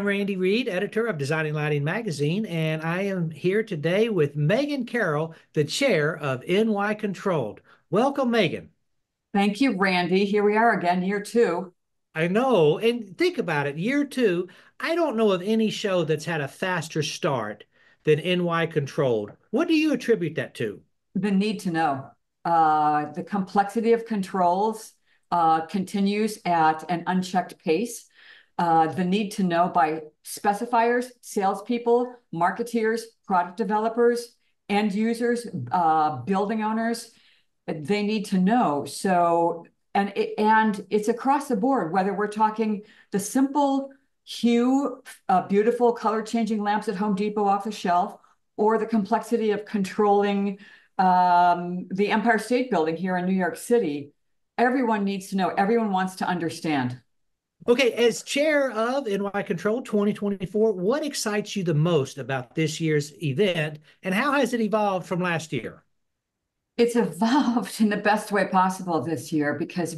I'm Randy Reid, editor of Designing Lighting Magazine, and I am here today with Megan Carroll, the chair of NY Controlled. Welcome, Megan. Thank you, Randy. Here we are again, year two. I know, and think about it, year two, I don't know of any show that's had a faster start than NY Controlled. What do you attribute that to? The need to know. The complexity of controls continues at an unchecked pace. The need to know by specifiers, salespeople, marketeers, product developers, end users, building owners, they need to know. So, and it's across the board, whether we're talking the simple hue, beautiful color changing lamps at Home Depot off the shelf, or the complexity of controlling the Empire State Building here in New York City. Everyone needs to know. Everyone wants to understand. Okay, as chair of NY Control 2024, what excites you the most about this year's event, and how has it evolved from last year? It's evolved in the best way possible this year because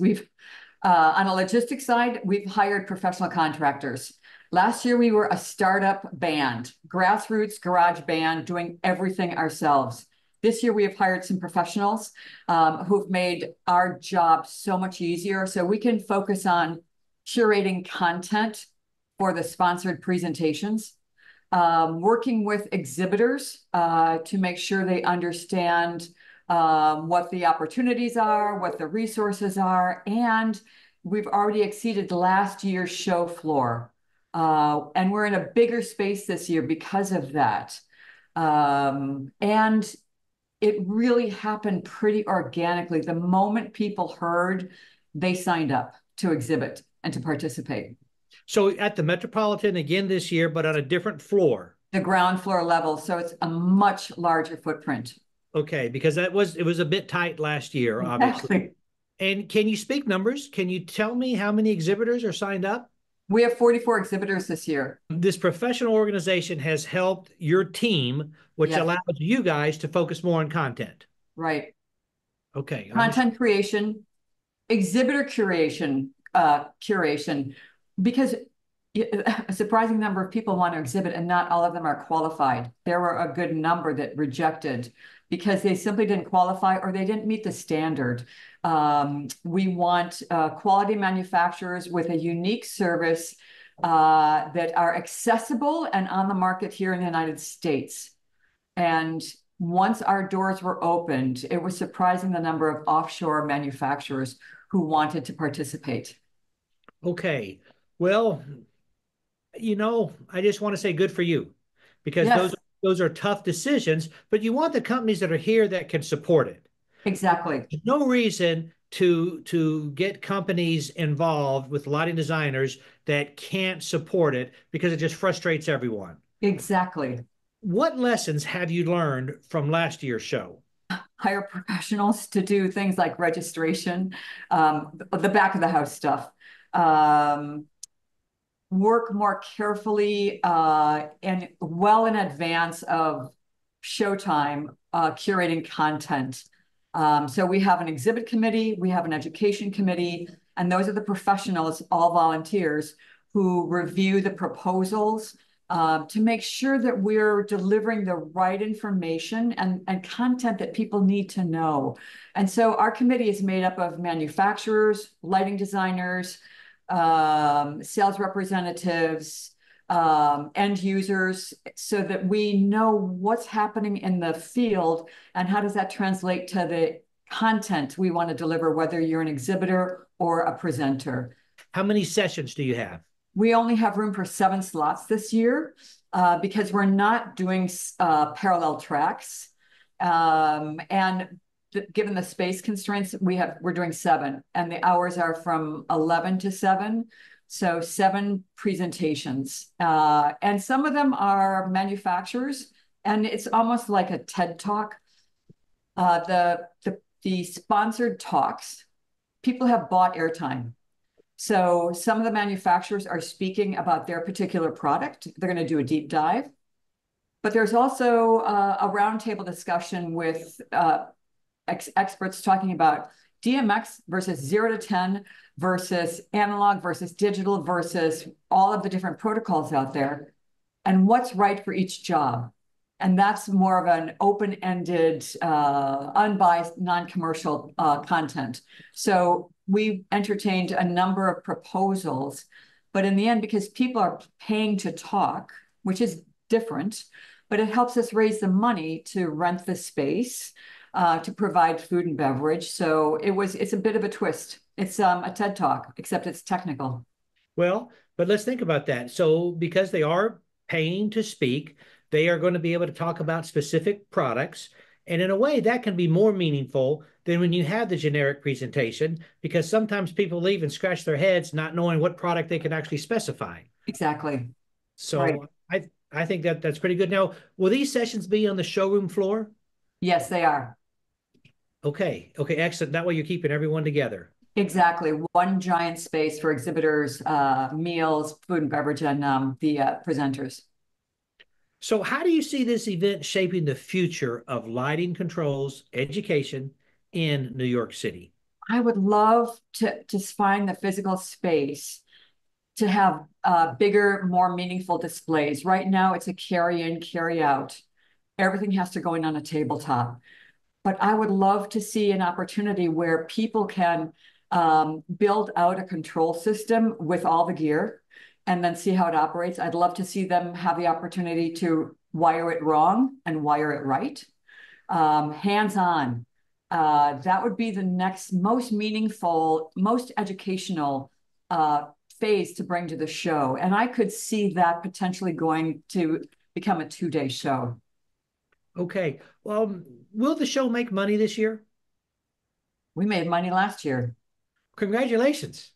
on a logistics side, we've hired professional contractors. Last year, we were a startup band, grassroots garage band, doing everything ourselves. This year, we have hired some professionals who've made our job so much easier so we can focus on curating content for the sponsored presentations, working with exhibitors to make sure they understand what the opportunities are, what the resources are, and we've already exceeded last year's show floor. And we're in a bigger space this year because of that. And it really happened pretty organically. The moment people heard, they signed up to exhibit and to participate. So at the Metropolitan again this year, but on a different floor. The ground floor level, so it's a much larger footprint. Okay, because it was a bit tight last year, obviously. Exactly. And can you speak numbers? Can you tell me how many exhibitors are signed up? We have 44 exhibitors this year. This professional organization has helped your team, which Yes, allows you guys to focus more on content. right. Okay, Content creation, exhibitor curation, because a surprising number of people want to exhibit and not all of them are qualified. There were a good number that rejected because they simply didn't qualify or they didn't meet the standard. We want quality manufacturers with a unique service that are accessible and on the market here in the United States. And once our doors were opened, it was surprising the number of offshore manufacturers who wanted to participate. okay. Well, I just want to say good for you because Yes, those are tough decisions, but you want the companies that are here that can support it. exactly. There's no reason to get companies involved with lighting designers that can't support it because it just frustrates everyone. Exactly. What lessons have you learned from last year's show? Hire professionals to do things like registration, the back of the house stuff. Um, Work more carefully and well in advance of showtime, curating content. So we have an exhibit committee, we have an education committee, and those are the professionals, all volunteers, who review the proposals to make sure that we're delivering the right information and content that people need to know. And so our committee is made up of manufacturers, lighting designers, sales representatives, end users, so that we know what's happening in the field and how does that translate to the content we want to deliver, whether you're an exhibitor or a presenter. How many sessions do you have? We only have room for 7 slots this year because we're not doing parallel tracks. And given the space constraints, we're doing 7, and the hours are from 11 to 7. So 7 presentations, and some of them are manufacturers, and it's almost like a TED Talk. The sponsored talks, people have bought airtime. So some of the manufacturers are speaking about their particular product. They're going to do a deep dive. But there's also a roundtable discussion with experts talking about DMX versus 0 to 10 versus analog versus digital versus all of the different protocols out there, and what's right for each job. And that's more of an open-ended, unbiased, non-commercial content. So we entertained a number of proposals, but in the end, because people are paying to talk, which is different, but it helps us raise the money to rent the space, to provide food and beverage. So it's a bit of a twist. It's a TED Talk, except it's technical. Well, but let's think about that. So, because they are paying to speak, they are going to be able to talk about specific products. And in a way, that can be more meaningful than when you have the generic presentation, because sometimes people leave and scratch their heads not knowing what product they can actually specify. Exactly. Right. So I think that that's pretty good. Now, will these sessions be on the showroom floor? Yes, they are. Okay. Okay. Excellent. That way you're keeping everyone together. Exactly. One giant space for exhibitors, meals, food and beverage, and the presenters. So, how do you see this event shaping the future of lighting controls education in New York City? I would love to find the physical space to have bigger, more meaningful displays. Right now, it's a carry in, carry out. Everything has to go in on a tabletop. But I would love to see an opportunity where people can build out a control system with all the gear and then see how it operates. I'd love to see them have the opportunity to wire it wrong and wire it right. Hands-on. That would be the next most meaningful, most educational phase to bring to the show. And I could see that potentially going to become a 2-day show. Okay. Well, will the show make money this year? We made money last year. Congratulations.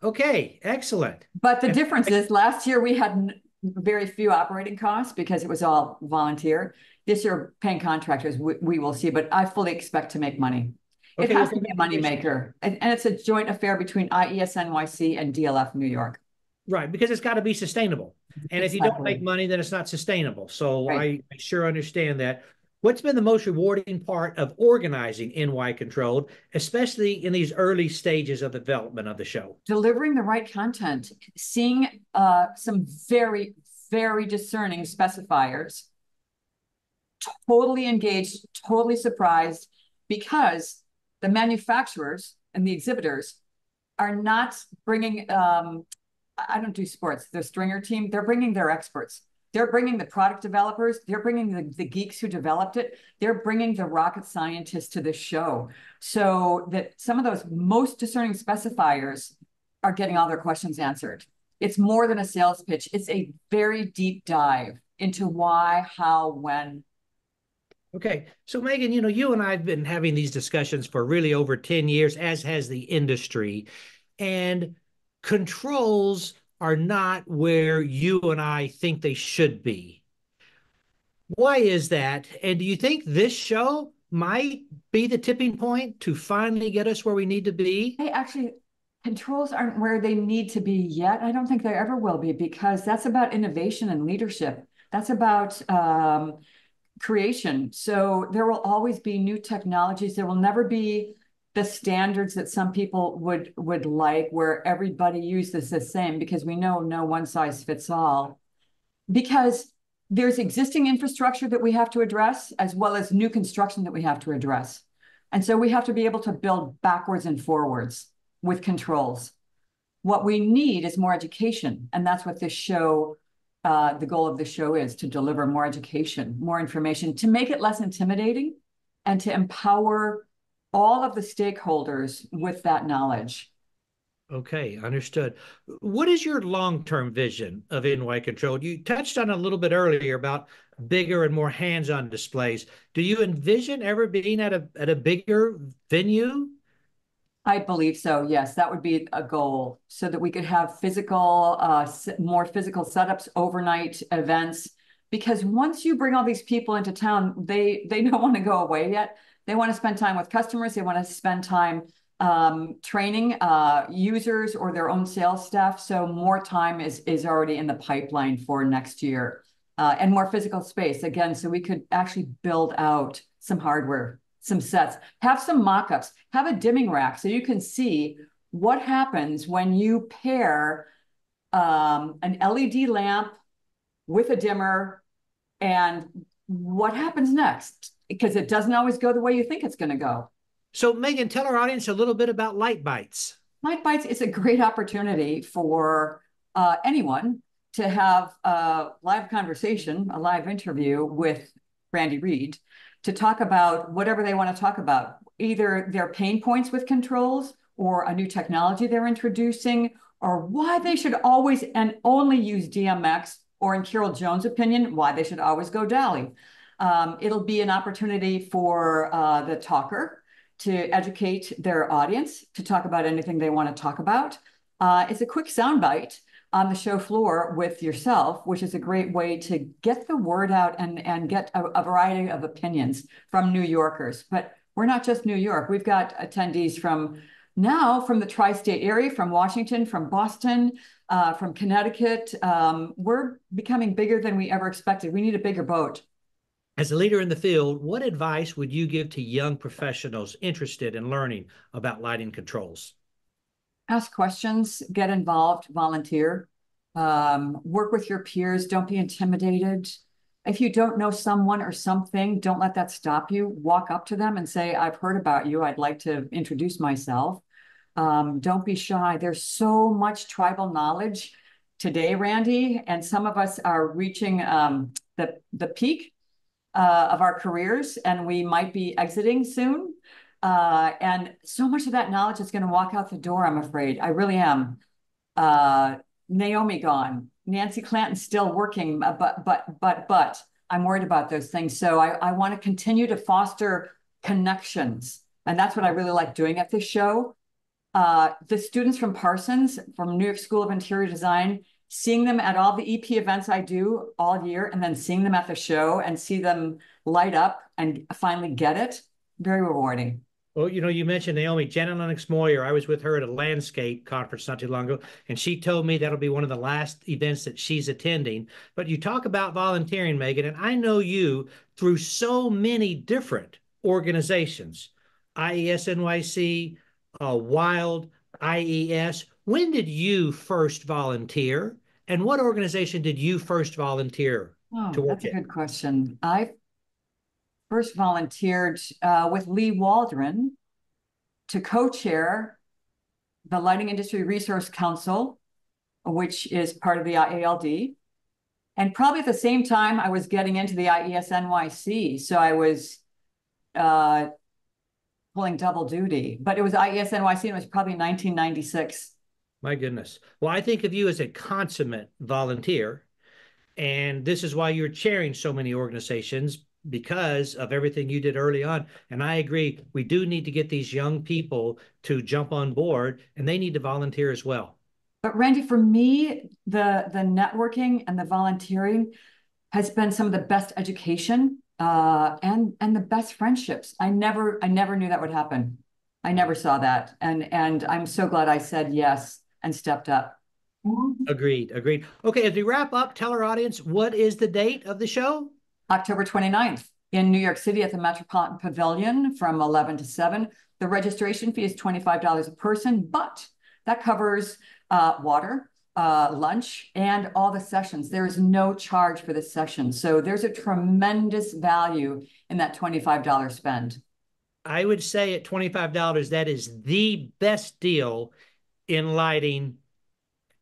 Okay. Excellent. But the And difference is last year we had very few operating costs because it was all volunteer. This year, paying contractors, we will see, but I fully expect to make money. It okay. Well, has to be a money congratulations. maker. And it's a joint affair between IES NYC and DLF New York. Right. Because it's got to be sustainable. And if you don't Exactly. make money, then it's not sustainable. So Right. I sure understand that. What's been the most rewarding part of organizing NY Controlled, especially in these early stages of the development of the show? Delivering the right content, seeing some very, very discerning specifiers, totally engaged, totally surprised, because the manufacturers and the exhibitors are not bringing, I don't do sports, the stringer team, they're bringing their experts. They're bringing the product developers. They're bringing the geeks who developed it. They're bringing the rocket scientists to the show so that some of those most discerning specifiers are getting all their questions answered. It's more than a sales pitch. It's a very deep dive into why, how, when. Okay. So, Megan, you and I have been having these discussions for really over 10 years, as has the industry. And controls are not where you and I think they should be. Why is that? And do you think this show might be the tipping point to finally get us where we need to be? Hey, actually, controls aren't where they need to be yet. I don't think they ever will be because that's about innovation and leadership. That's about creation. So there will always be new technologies. There will never be the standards that some people would like, where everybody uses the same, because we know no one size fits all. Because there's existing infrastructure that we have to address, as well as new construction that we have to address. And so we have to be able to build backwards and forwards with controls. What we need is more education. And that's what this show, the goal of the show is to deliver more education, more information, to make it less intimidating and to empower all of the stakeholders with that knowledge. Okay, understood. What is your long-term vision of NY Control? You touched on a little bit earlier about bigger and more hands-on displays. Do you envision ever being at a bigger venue? I believe so. Yes, that would be a goal so that we could have more physical setups, overnight events. Because once you bring all these people into town, they don't want to go away yet. They want to spend time with customers. They want to spend time training users or their own sales staff. So more time is already in the pipeline for next year, and more physical space again, so we could actually build out some hardware. some sets, have some mock-ups, have a dimming rack so you can see what happens when you pair an LED lamp with a dimmer and what happens next, because it doesn't always go the way you think it's going to go. So, Megan, tell our audience a little bit about Light Bites. Light Bites is a great opportunity for anyone to have a live conversation, a live interview with Randy Reid to talk about whatever they want to talk about, either their pain points with controls or a new technology they're introducing, or why they should always and only use DMX, or in Carol Jones' opinion, why they should always go DALI. It'll be an opportunity for the talker to educate their audience, to talk about anything they want to talk about. It's a quick soundbite on the show floor with yourself, which is a great way to get the word out and get a variety of opinions from New Yorkers. But we're not just New York. We've got attendees from the tri-state area, from Washington, from Boston, from Connecticut. We're becoming bigger than we ever expected. We need a bigger boat. As a leader in the field, what advice would you give to young professionals interested in learning about lighting controls? Ask questions, get involved, volunteer, work with your peers. Don't be intimidated. If you don't know someone or something, don't let that stop you. Walk up to them and say, I've heard about you. I'd like to introduce myself. Don't be shy. There's so much tribal knowledge today, Randy, and some of us are reaching the peak of our careers, and we might be exiting soon. And so much of that knowledge is going to walk out the door, I'm afraid. I really am. Naomi gone. Nancy Clanton's still working, but I'm worried about those things. So I want to continue to foster connections. And that's what I really like doing at this show. The students from Parsons, from New York School of Interior Design, seeing them at all the EP events I do all year, and then seeing them at the show and see them light up and finally get it, very rewarding. Well, you mentioned Naomi, Janet Lennox Moyer. I was with her at a landscape conference not too long ago, and she told me that'll be one of the last events that she's attending. But you talk about volunteering, Megan, and I know you through so many different organizations, IES NYC, WILD, IES. When did you first volunteer? And what organization did you first volunteer to work That's a in? good question. I first volunteered with Lee Waldron to co-chair the Lighting Industry Resource Council, which is part of the IALD. And probably at the same time, I was getting into the IES NYC. So I was pulling double duty. But it was IES NYC, and it was probably 1996. My goodness. Well, I think of you as a consummate volunteer, and this is why you're chairing so many organizations, because of everything you did early on. And I agree, we do need to get these young people to jump on board, and they need to volunteer as well. But Randy, for me, the networking and the volunteering has been some of the best education and the best friendships. I never knew that would happen. I never saw that. And I'm so glad I said yes and stepped up. Agreed. Okay, as we wrap up, tell our audience, what is the date of the show? October 29th in New York City at the Metropolitan Pavilion from 11 to 7. The registration fee is $25 a person, but that covers water, lunch, and all the sessions. There is no charge for this session. So there's a tremendous value in that $25 spend. I would say at $25, that is the best deal in lighting,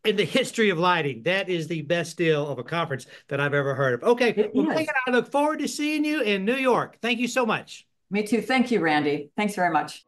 in the history of lighting. That is the best deal of a conference that I've ever heard of. Okay, well, Megan, I look forward to seeing you in New York. Thank you so much. Me too. Thank you, Randy. Thanks very much.